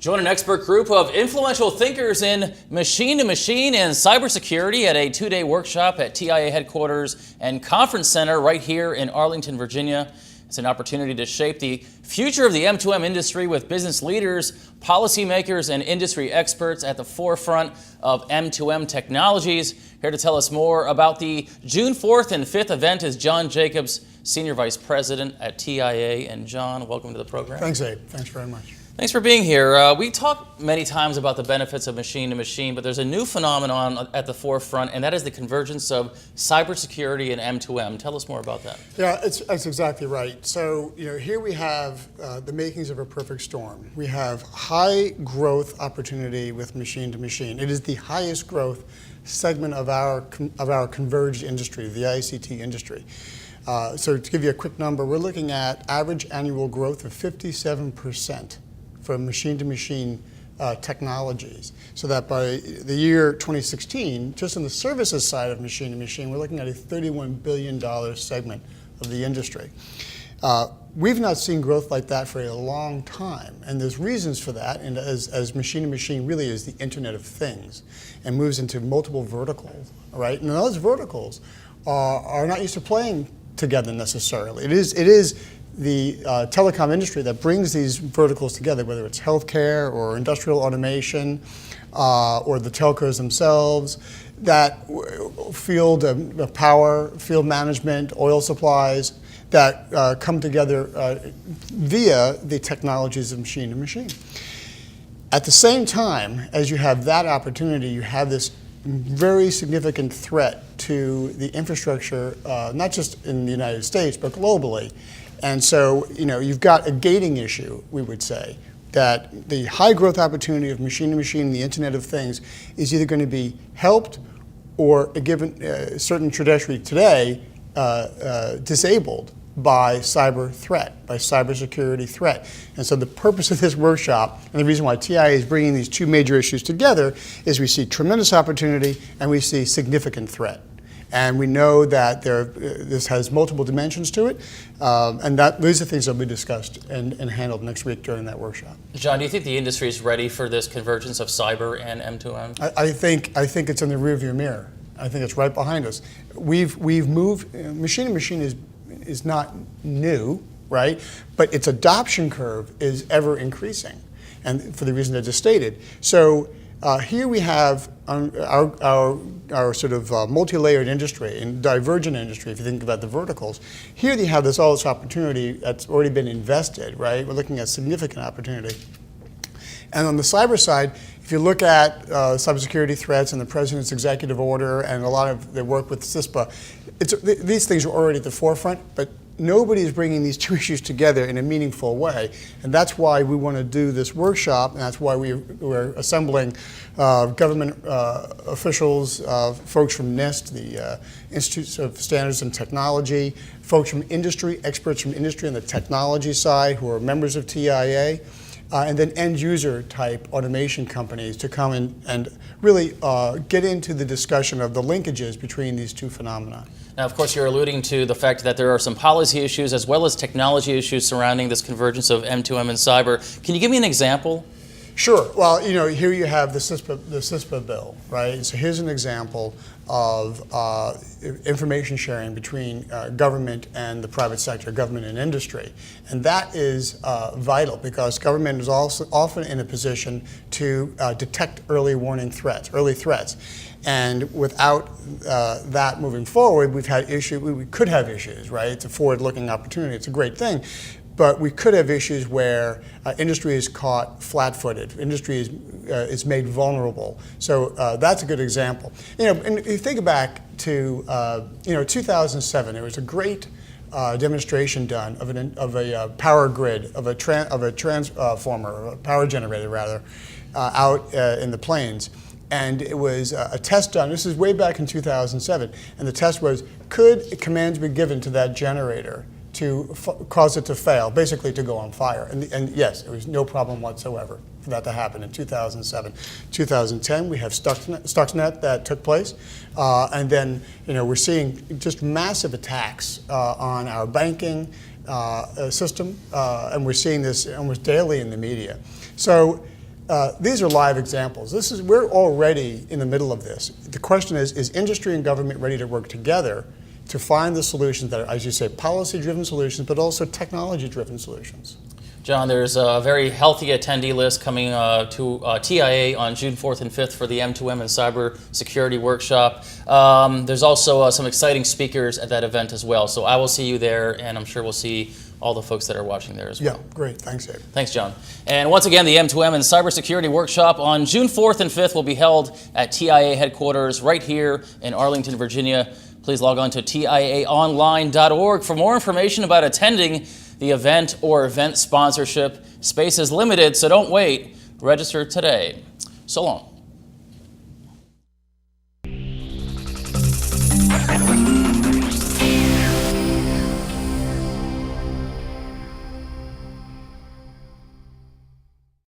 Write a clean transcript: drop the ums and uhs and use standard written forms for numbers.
Join an expert group of influential thinkers in machine-to-machine and cybersecurity at a two-day workshop at TIA headquarters and conference center right here in Arlington, Virginia. It's an opportunity to shape the future of the M2M industry with business leaders, policymakers, and industry experts at the forefront of M2M technologies. Here to tell us more about the June 4th and 5th event is John Jacobs, Senior Vice President at TIA. And John, welcome to the program. Thanks, Abe. Thanks very much. Thanks for being here. We talked many times about the benefits of machine-to-machine, but there's a new phenomenon at the forefront, and that is the convergence of cybersecurity and M2M. Tell us more about that. Yeah, that's exactly right. So, here we have the makings of a perfect storm. We have high growth opportunity with machine-to-machine. It is the highest growth segment of our converged industry, the ICT industry. So to give you a quick number, we're looking at average annual growth of 57%. For machine-to-machine technologies, so that by the year 2016, just on the services side of machine-to-machine, we're looking at a $31 billion segment of the industry. We've not seen growth like that for a long time, and there's reasons for that, and as machine-to-machine really is the Internet of Things and moves into multiple verticals, right? And those verticals are not used to playing together necessarily. It is the telecom industry that brings these verticals together, whether it's healthcare or industrial automation or the telcos themselves, that field power, field management, oil supplies that come together via the technologies of machine-to-machine. At the same time, as you have that opportunity, you have this very significant threat to the infrastructure, not just in the United States, but globally. And so, you've got a gating issue, we would say, that the high growth opportunity of machine-to-machine, the Internet of Things, is either going to be helped or a given certain trajectory today disabled by cyber threat, by cybersecurity threat. And so the purpose of this workshop, and the reason why TIA is bringing these two major issues together, is we see tremendous opportunity and we see significant threat. And we know that this has multiple dimensions to it, and those are things that will be discussed and handled next week during that workshop. John, do you think the industry is ready for this convergence of cyber and M2M? I think it's in the rearview mirror. I think it's right behind us. We've moved. Machine-to-machine is not new, right? But its adoption curve is ever increasing, and for the reason I just stated. So. Here we have our sort of multi-layered industry and divergent industry, if you think about the verticals. Here you have all this opportunity that's already been invested, right? We're looking at significant opportunity. And on the cyber side, if you look at cybersecurity threats and the President's executive order and a lot of the work with CISPA, these things are already at the forefront, but nobody is bringing these two issues together in a meaningful way. And that's why we want to do this workshop, and that's why we're assembling government officials, folks from NIST, the Institute of Standards and Technology, folks from industry, experts from industry on the technology side who are members of TIA, and then end-user type automation companies to come in and really get into the discussion of the linkages between these two phenomena. Now, of course, you're alluding to the fact that there are some policy issues as well as technology issues surrounding this convergence of M2M and cyber. Can you give me an example? Sure. Well, here you have the CISPA bill, right? So here's an example of information sharing between government and the private sector, government and industry. And that is vital because government is also often in a position to detect early threats. And without that moving forward, we could have issues, right? It's a forward-looking opportunity. It's a great thing. But we could have issues where industry is caught flat-footed. Industry is made vulnerable. So that's a good example. And if you think back to 2007, there was a great demonstration done of a power grid, of a transformer, a power generator rather, out in the plains. And it was a test done. This is way back in 2007. And the test was, could commands be given to that generator to cause it to fail, basically to go on fire? And yes, there was no problem whatsoever for that to happen in 2007. 2010, we have Stuxnet that took place. And then, we're seeing just massive attacks on our banking system. And we're seeing this almost daily in the media. So These are live examples. We're already in the middle of this. The question is industry and government ready to work together to find the solutions that are, as you say, policy-driven solutions, but also technology-driven solutions? John, there's a very healthy attendee list coming to TIA on June 4th and 5th for the M2M and Cybersecurity workshop. There's also some exciting speakers at that event as well. So I will see you there, and I'm sure we'll see all the folks that are watching there as well. Yeah, great. Thanks, Abe. Thanks, John. And once again, the M2M and Cybersecurity workshop on June 4th and 5th will be held at TIA headquarters right here in Arlington, Virginia. Please log on to tiaonline.org for more information about attending the event or event sponsorship. Space is limited, so don't wait. Register today. So long.